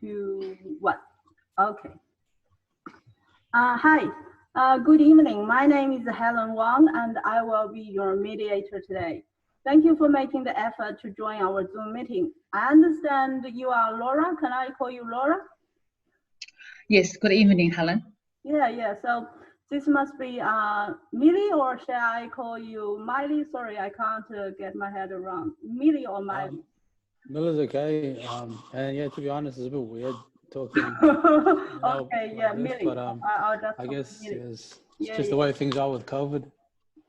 2, 1. Okay. Hi. Good evening. My name is Helen Wang, and I will be your mediator today. Thank you for making the effort to join our Zoom meeting. I understand you are Laura. Can I call you Laura? Yes. Good evening, Helen. Yeah. So this must be Millie, or shall I call you Miley? Sorry, I can't get my head around. Millie or Miley? Miller's okay. And yeah, to be honest, it's a bit weird talking. Okay, yeah, like this, Millie. but I'll just I guess Millie. it's just the way things are with COVID.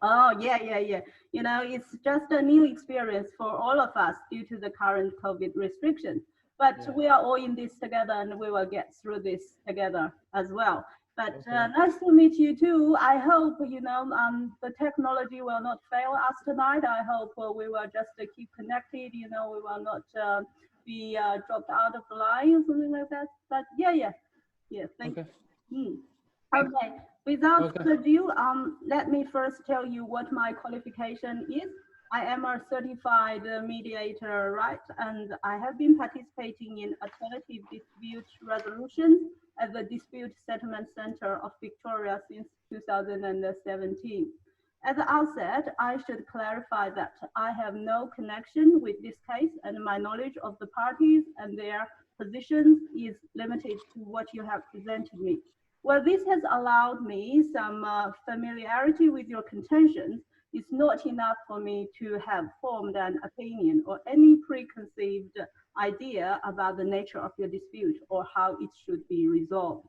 Oh, yeah. You know, it's just a new experience for all of us due to the current COVID restriction. But we are all in this together, and we will get through this together as well. But nice to meet you too. I hope, the technology will not fail us tonight. I hope we will just keep connected. We will not be dropped out of the line or something like that. But yeah. Thank you. Okay. Without further ado, let me first tell you what my qualification is. I am a certified mediator, right? And I have been participating in alternative dispute resolution at the Dispute Settlement Center of Victoria since 2017. At the outset, I should clarify that I have no connection with this case, and my knowledge of the parties and their positions is limited to what you have presented me. Well, this has allowed me some familiarity with your contentions. It's not enough for me to have formed an opinion or any preconceived idea about the nature of your dispute or how it should be resolved.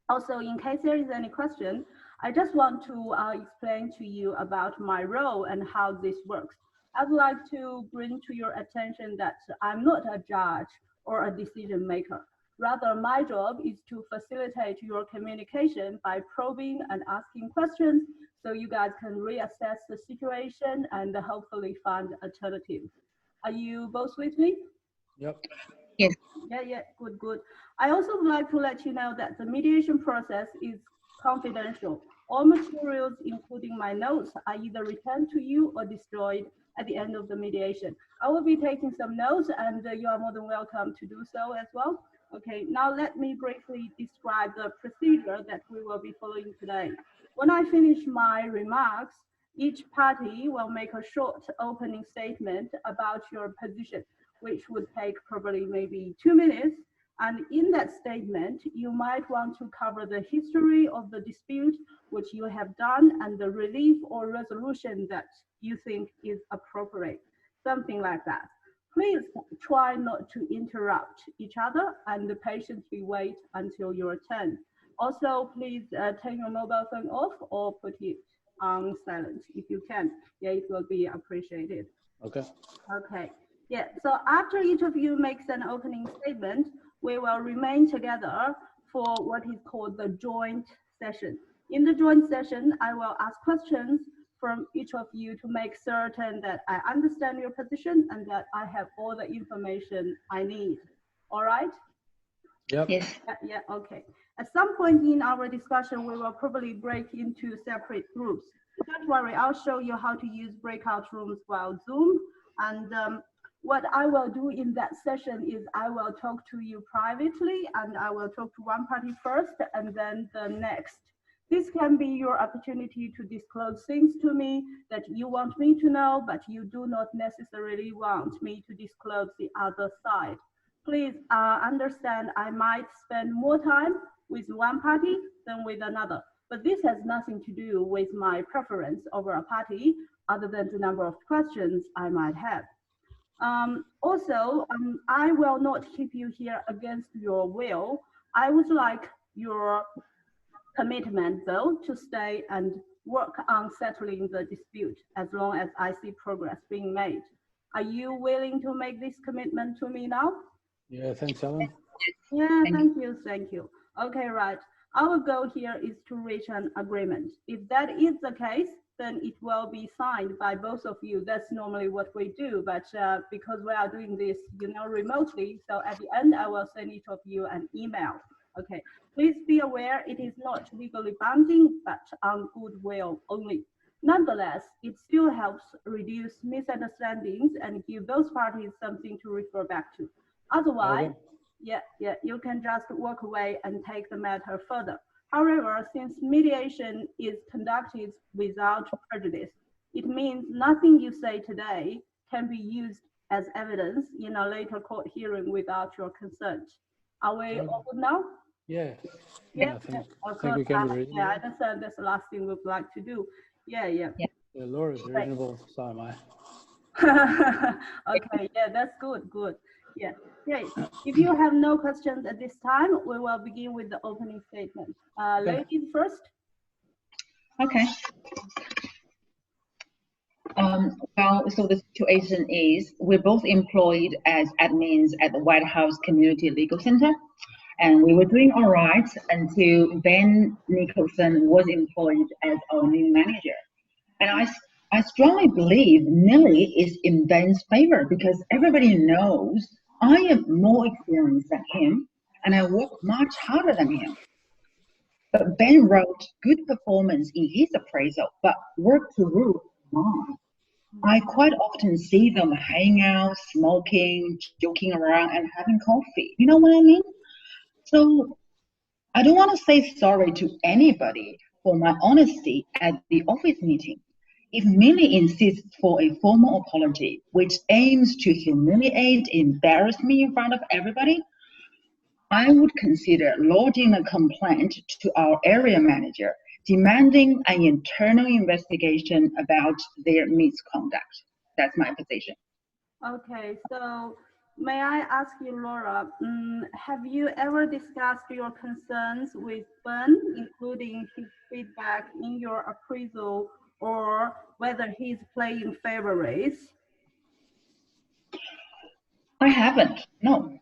Also, in case there is any question, I just want to explain to you about my role and how this works. I'd like to bring to your attention that I'm not a judge or a decision maker. Rather, my job is to facilitate your communication by probing and asking questions so you guys can reassess the situation and hopefully find alternatives. Are you both with me? Yep. Yes. Yeah, good. I also would like to let you know that the mediation process is confidential. All materials, including my notes, are either returned to you or destroyed at the end of the mediation. I will be taking some notes, and you are more than welcome to do so as well. Okay, now let me briefly describe the procedure that we will be following today. When I finish my remarks, each party will make a short opening statement about your position, which would take probably maybe 2 minutes. And in that statement, you might want to cover the history of the dispute, which you have done, and the relief or resolution that you think is appropriate, something like that. Please try not to interrupt each other and patiently wait until your turn. Also, please turn your mobile phone off or put it on silent if you can. Yeah, it will be appreciated. Okay. Yeah, so after each of you makes an opening statement, we will remain together for what is called the joint session. In the joint session, I will ask questions from each of you to make certain that I understand your position and that I have all the information I need. All right? Yep. Yes. Yeah, okay. At some point in our discussion, we will probably break into separate groups. Don't worry, I'll show you how to use breakout rooms while Zoom. And what I will do in that session is I will talk to you privately, and I will talk to one party first and then the next. This can be your opportunity to disclose things to me that you want me to know, but you do not necessarily want me to disclose the other side. Please understand I might spend more time with one party than with another, but this has nothing to do with my preference over a party other than the number of questions I might have. Also, I will not keep you here against your will. I would like your commitment, though, to stay and work on settling the dispute as long as I see progress being made. Are you willing to make this commitment to me now? Yeah, thanks, Helen. Yeah, thank you. Okay, right. Our goal here is to reach an agreement. If that is the case, then it will be signed by both of you. That's normally what we do, but because we are doing this, remotely, so at the end, I will send each of you an email. Okay, please be aware it is not legally binding, but on goodwill only. Nonetheless, it still helps reduce misunderstandings and give those parties something to refer back to. Otherwise, Yeah, you can just walk away and take the matter further. However, since mediation is conducted without prejudice, it means nothing you say today can be used as evidence in a later court hearing without your consent. Are we all good now? Yeah. Yeah, I think of course. we can be Yeah, reasonable. I understand that's the last thing we'd like to do. Yeah. Yeah, Laura's reasonable, so am I. Okay, yeah, that's good. Yeah, great. If you have no questions at this time, we will begin with the opening statement. Ladies first. Okay. Well, so the situation is we're both employed as admins at the White House Community Legal Center, and we were doing all right until Ben Nicholson was employed as our new manager. And I strongly believe Millie is in Ben's favor because everybody knows I have more experience than him and I work much harder than him. But Ben wrote good performance in his appraisal, but work to rule mine. I quite often see them hanging out, smoking, joking around, and having coffee. You know what I mean? So I don't want to say sorry to anybody for my honesty at the office meeting. If Millie insists for a formal apology, which aims to humiliate, embarrass me in front of everybody, I would consider lodging a complaint to our area manager, demanding an internal investigation about their misconduct. That's my position. Okay, so may I ask you, Laura, have you ever discussed your concerns with Ben, including his feedback in your appraisal or whether he's playing favorites? I haven't, no,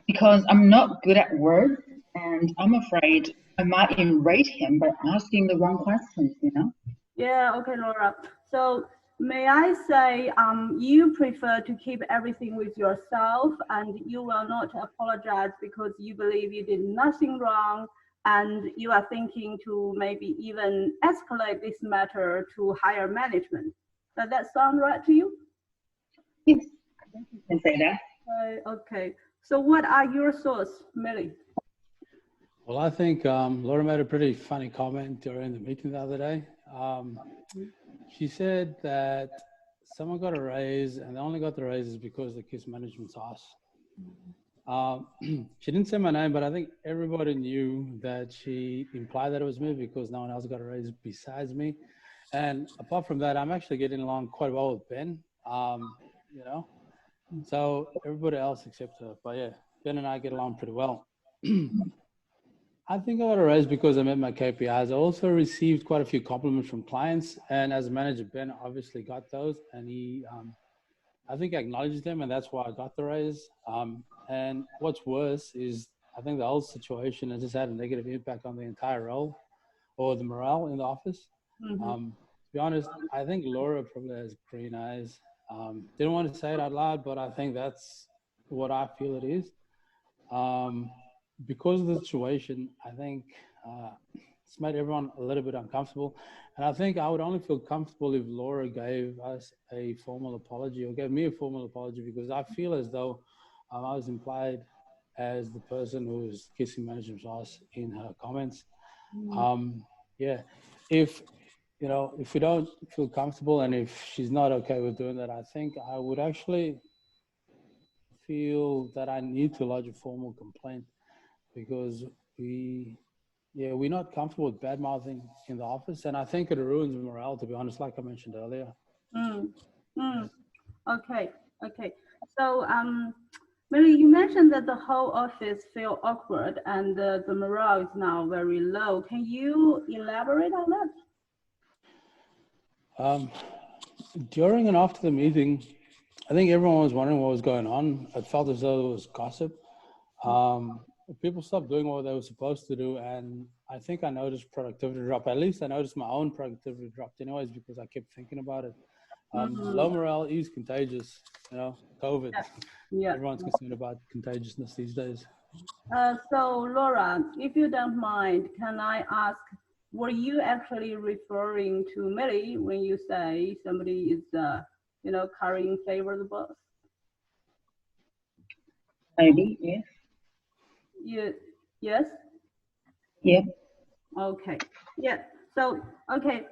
because I'm not good at words and I'm afraid I might enrage him by asking the wrong questions, you know? Yeah, okay, Laura. So may I say you prefer to keep everything with yourself and you will not apologize because you believe you did nothing wrong and you are thinking to maybe even escalate this matter to higher management. Does that sound right to you? Yes, I think you can say that. Okay. So what are your thoughts, Millie? Well, I think Laura made a pretty funny comment during the meeting the other day. She said that someone got a raise and they only got the raises because the case management's us. She didn't say my name, but I think everybody knew that she implied that it was me because no one else got a raise besides me. And apart from that, I'm actually getting along quite well with Ben, you know, so everybody else except her. But yeah, Ben and I get along pretty well. I think I got a raise because I met my KPIs. I also received quite a few compliments from clients, and as a manager, Ben obviously got those, and he, I think, acknowledged them, and that's why I got the raise. And what's worse is I think the whole situation has just had a negative impact on the entire role or the morale in the office. To be honest, I think Laura probably has green eyes. Didn't want to say it out loud, but I think that's what I feel it is. Because of the situation, I think it's made everyone a little bit uncomfortable. And I think I would only feel comfortable if Laura gave us a formal apology or gave me a formal apology, because I feel as though I was implied as the person who was kissing management's ass in her comments. Yeah, if you know, if we don't feel comfortable and if she's not okay with doing that, I think I would actually feel that I need to lodge a formal complaint, because we're not comfortable with bad mouthing in the office, and I think it ruins morale, to be honest, like I mentioned earlier. Okay. So Mary, you mentioned that the whole office feel awkward and the morale is now very low. Can you elaborate on that? During and after the meeting, I think everyone was wondering what was going on. It felt as though there was gossip. People stopped doing what they were supposed to do, and I think I noticed productivity drop. At least I noticed my own productivity dropped anyways, because I kept thinking about it. Low morale is contagious, you know, COVID. Yeah. Everyone's concerned about contagiousness these days. So Laura, if you don't mind, can I ask, were you actually referring to Millie when you say somebody is, you know, carrying favor the boss? Maybe, yes. Yes. Yeah. Okay. Yeah. So, okay.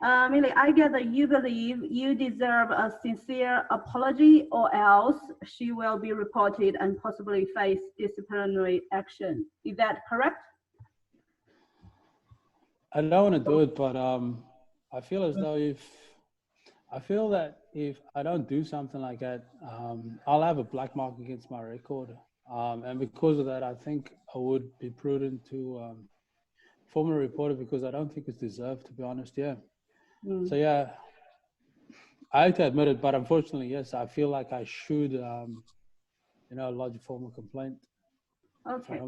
Millie, I gather you believe you deserve a sincere apology, or else she will be reported and possibly face disciplinary action. Is that correct? I don't want to do it, but I feel as though I feel that if I don't do something like that, I'll have a black mark against my record. And because of that, I think I would be prudent to form a reporter, because I don't think it's deserved, to be honest. Yeah. So yeah, I hate to admit it, but unfortunately, yes, I feel like I should, lodge a formal complaint. Okay.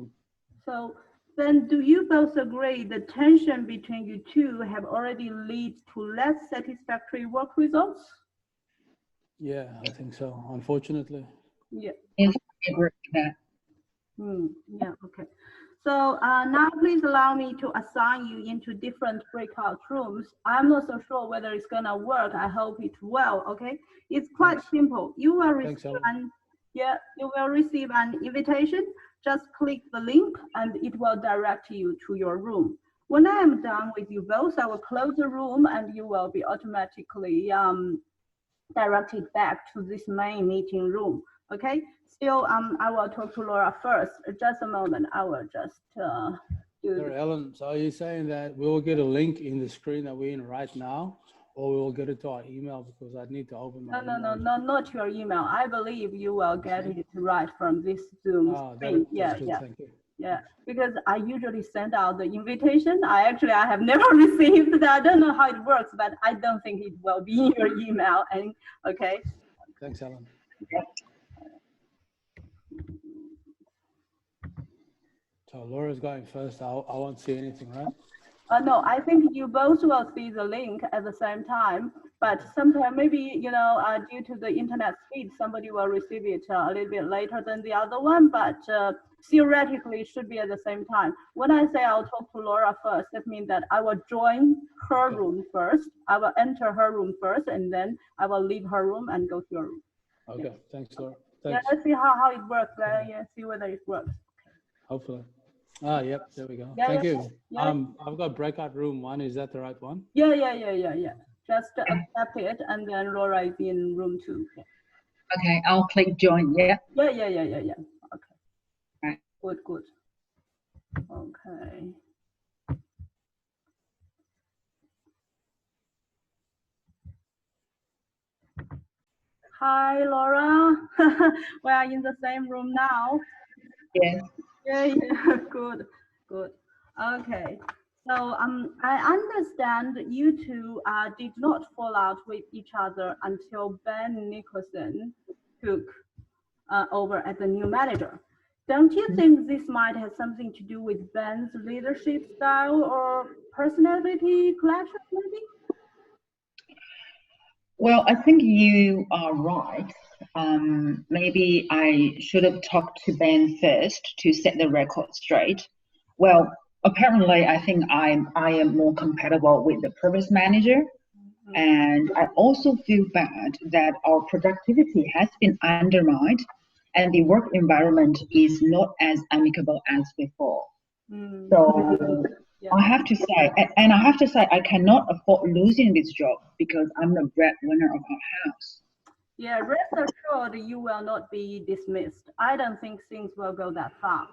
So then do you both agree the tension between you two have already led to less satisfactory work results? Yeah, I think so, unfortunately. Yeah. Yes, I agree with that. Yeah, okay. So now please allow me to assign you into different breakout rooms. I'm not so sure whether it's gonna work. I hope it will, okay? It's quite simple. You will receive an invitation. Just click the link and it will direct you to your room. When I am done with you both, I will close the room and you will be automatically directed back to this main meeting room. Okay, still I will talk to Laura first. Just a moment, I will just do. Sorry, Ellen, so are you saying that we will get a link in the screen that we're in right now, or we will get it to our email, because I need to open my email? No, not your email. I believe you will get it right from this Zoom screen. That's good, thank you. Yeah, because I usually send out the invitation. I have never received that. I don't know how it works, but I don't think it will be in your email. And okay. Thanks, Ellen. Yeah. So Laura's going first. I won't see anything, right? No, I think you both will see the link at the same time, but sometime maybe, due to the internet speed, somebody will receive it a little bit later than the other one, but theoretically it should be at the same time. When I say I'll talk to Laura first, that means that I will join her room first. I will enter her room first, and then I will leave her room and go to your room. Okay, thanks, Laura. Yeah, Thanks. let's see how it works. Yeah, see whether it works. Hopefully. Ah, yep, there we go. Yeah, Thank you. yeah. I've got breakout room 1. Is that the right one? Yeah. Just accept it, and then Laura is in room 2. Okay, I'll click join. Yeah. Yeah. Okay. Right. Good. Okay. Hi, Laura. We are in the same room now. Yes. Yeah. Good. Okay. So I understand you two did not fall out with each other until Ben Nicholson took over as the new manager. Don't you think this might have something to do with Ben's leadership style or personality clash, maybe? Well, I think you are right. Maybe I should have talked to Ben first to set the record straight. Well, apparently, I think I am more compatible with the previous manager. And I also feel bad that our productivity has been undermined and the work environment is not as amicable as before. So I have to say, and I have to say, I cannot afford losing this job because I'm the breadwinner of our house. Yeah, rest assured you will not be dismissed. I don't think things will go that far.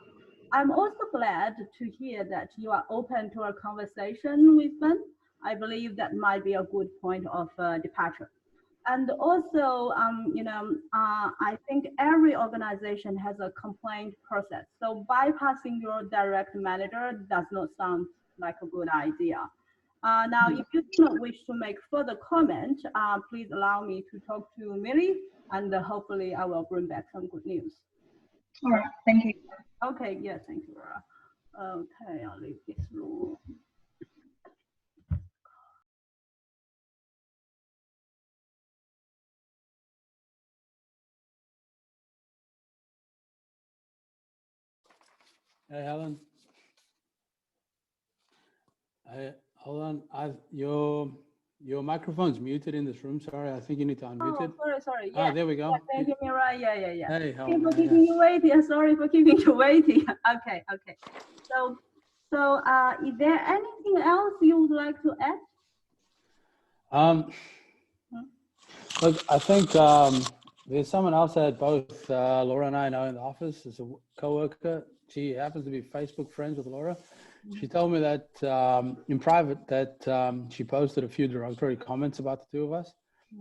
I'm also glad to hear that you are open to a conversation with Ben. I believe that might be a good point of departure. And also, I think every organization has a complaint process. So bypassing your direct manager does not sound like a good idea. Now, if you do not wish to make further comment, please allow me to talk to Millie, and hopefully I will bring back some good news. All right, thank you. Okay, yeah, thank you, Laura. Okay, I'll leave this room. Hey, Helen. Hey, hold on. Your microphone's muted in this room. Sorry, I think you need to unmute it. Sorry. Ah, Yeah. there we go. Yeah, thank you, Mira. Yeah. Hey, how Thank you are for you? keeping you waiting. Sorry for keeping you waiting. Okay. So, is there anything else you would like to add? Look, I think there's someone else that both Laura and I know in the office. Is a co-worker. She happens to be Facebook friends with Laura. She told me that in private that she posted a few derogatory comments about the two of us.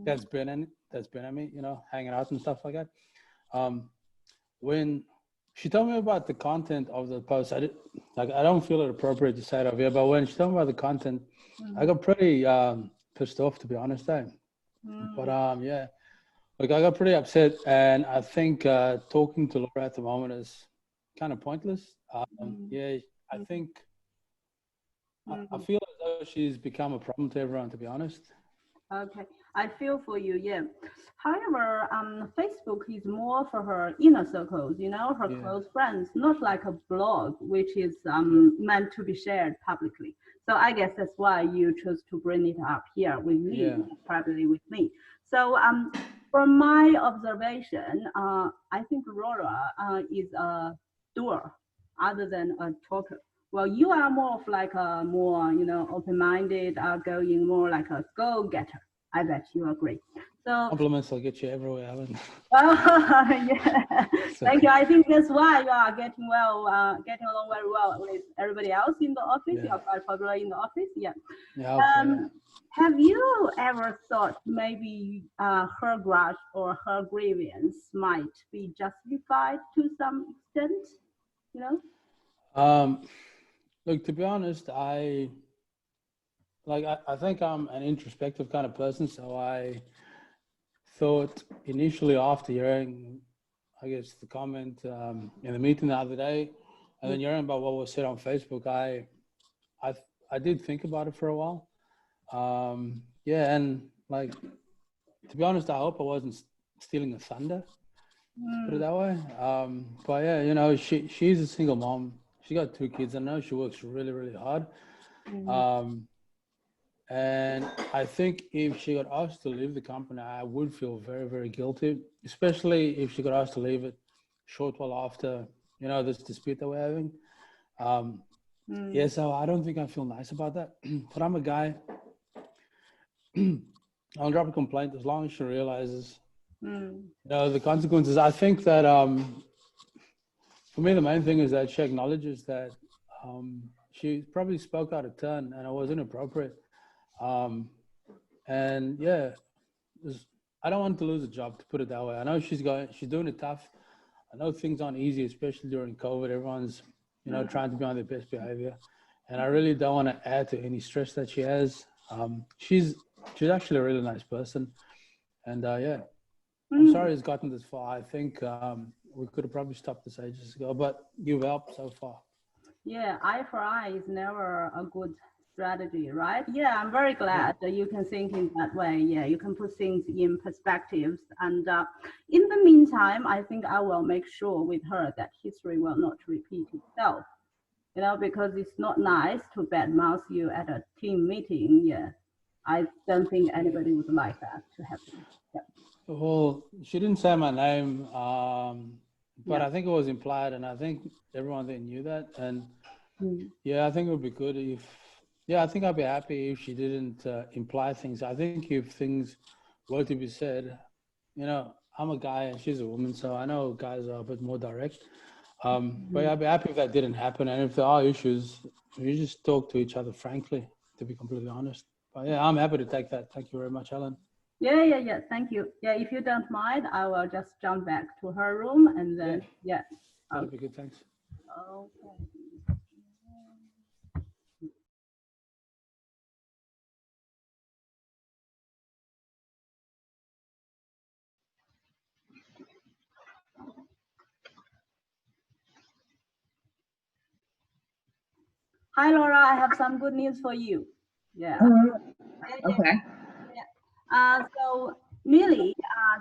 That's been at me, you know, hanging out and stuff like that. When she told me about the content of the post, I don't feel it appropriate to say it over here, but when she told me about the content, I got pretty pissed off, to be honest. But yeah, like I got pretty upset, and I think talking to Laura at the moment is kind of pointless. Yeah, I think I feel as though she's become a problem to everyone, to be honest. Okay, I feel for you, yeah. However, Facebook is more for her inner circles, you know, her close friends, not like a blog, which is meant to be shared publicly. So I guess that's why you chose to bring it up here with me, privately with me. So from my observation, I think Laura is a doer other than a talker. Well, you are more of like a more, you know, open-minded, outgoing, more like a go-getter. I bet you agree. So compliments will get you everywhere, Alan. yeah, thank you. I think that's why you are getting along very well with everybody else in the office. You are quite popular in the office. Yeah. Have you ever thought maybe her grudge or her grievance might be justified to some extent? You know. Look, to be honest, I think I'm an introspective kind of person, so I thought initially after hearing, I guess, the comment in the meeting the other day, and then hearing about what was said on Facebook, I did think about it for a while. Yeah, and like, to be honest, I hope I wasn't stealing a thunder, put it that way. But yeah, you know, she's a single mom. She got 2 kids. I know she works really, really hard. And I think if she got asked to leave the company, I would feel very, very guilty, especially if she got asked to leave it short while after, you know, this dispute that we're having. Yeah, so I don't think I feel nice about that. But I'm a guy. I'll drop a complaint as long as she realizes, you know, the consequences. I think that for me, the main thing is that she acknowledges that she probably spoke out of turn and it was inappropriate. And yeah, I don't want to lose a job, to put it that way. I know she's doing it tough. I know things aren't easy, especially during COVID. Everyone's, you know, trying to be on their best behavior. And I really don't want to add to any stress that she has. She's actually a really nice person. And yeah, I'm sorry it's gotten this far. I think we could have probably stopped this ages ago, but you've helped so far. Yeah, eye for eye is never a good strategy, right? Yeah, I'm very glad that you can think in that way. Yeah, you can put things in perspectives. And in the meantime, I think I will make sure with her that history will not repeat itself. You know, because it's not nice to badmouth you at a team meeting. Yeah, I don't think anybody would like that to happen. Yeah. Well, she didn't say my name, but I think it was implied, and I think everyone there knew that. And yeah, I think it would be good if, yeah, I think I'd be happy if she didn't imply things. I think if things were to be said, you know, I'm a guy and she's a woman, so I know guys are a bit more direct. But yeah, I'd be happy if that didn't happen. And if there are issues, you just talk to each other frankly, to be completely honest. But yeah, I'm happy to take that. Thank you very much, Alan. Yeah. Thank you. Yeah, if you don't mind, I will just jump back to her room and then, yeah. That'll be good. Thanks. Okay. Hi, Laura. I have some good news for you. Yeah. Okay. Yeah. So Millie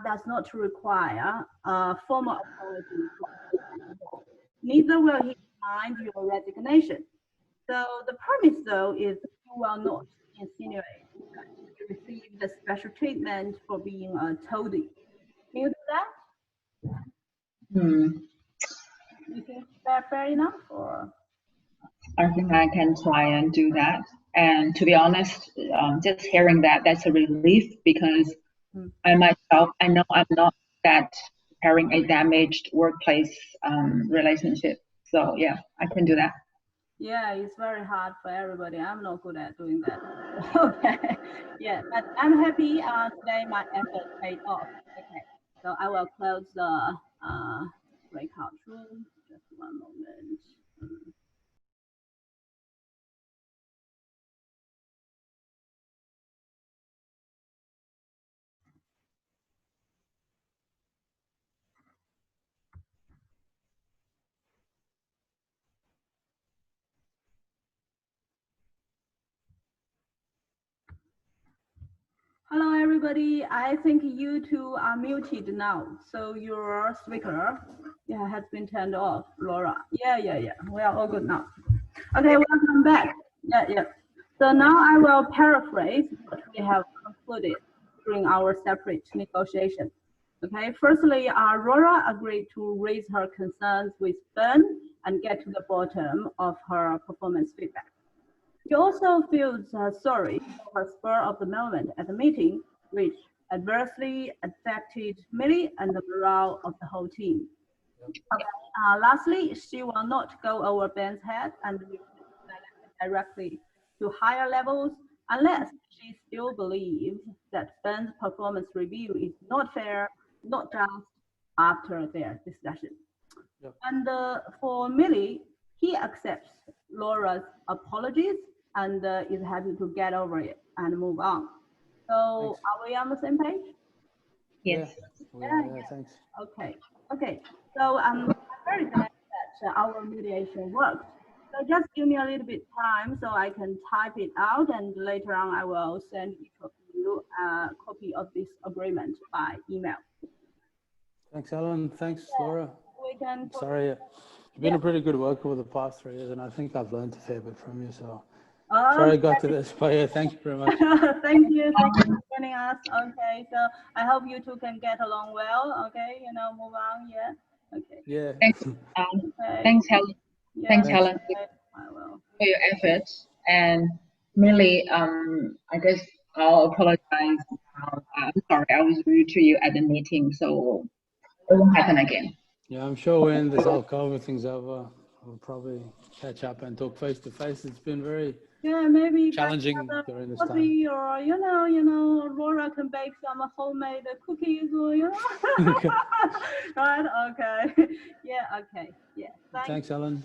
does not require a formal apology. Neither will he mind your resignation. So the promise, though, is you will not insinuate that receive the special treatment for being a toady. Can you do that? Hmm. You think that's fair enough, or? I think I can try and do that. And to be honest, just hearing that, that's a relief because Hmm. I myself, I know I'm not that carrying a damaged workplace relationship. So yeah, I can do that. Yeah, it's very hard for everybody. I'm not good at doing that. Okay. Yeah, but I'm happy today my effort paid off. Okay. So I will close the breakout room. Just one moment. Hello, everybody. I think you two are muted now. So your speaker has been turned off, Laura. Yeah. We are all good now. Okay, welcome back. Yeah. So now I will paraphrase what we have concluded during our separate negotiation. Okay, firstly, Aurora agreed to raise her concerns with Ben and get to the bottom of her performance feedback. She also feels sorry for her spur of the moment at the meeting, which adversely affected Millie and the morale of the whole team. Lastly, she will not go over Ben's head and directly to higher levels unless she still believes that Ben's performance review is not fair, not just after their discussion. Yep. And for Millie, he accepts Laura's apologies and is happy to get over it and move on. So Thanks. are we on the same page? Yes. Yeah, thanks. Okay. So I'm very glad that our mediation worked. So just give me a little bit time so I can type it out, and later on I will send each of you a copy of this agreement by email. Thanks, Ellen. Thanks, Laura. We can. Sorry, you've been a pretty good worker over the past 3 years, and I think I've learned a fair bit from you. So sorry I got to this, but yeah, thank you very much. Thank you for joining us. Okay, so I hope you two can get along well. Okay, move on. Yeah. Okay. Yeah. Thanks, Helen. Yeah, Thanks, Helen, I will. for your efforts. And Millie, I guess I'll apologize. I'm sorry, I was rude to you at the meeting, so it won't happen again. Yeah, I'm sure when this whole COVID thing's over, we'll probably catch up and talk face to face. It's been very maybe challenging during this time. coffee, or Laura can bake some homemade cookies, or Okay. right? Okay. Yeah. Okay. Yeah. Thanks, Ellen.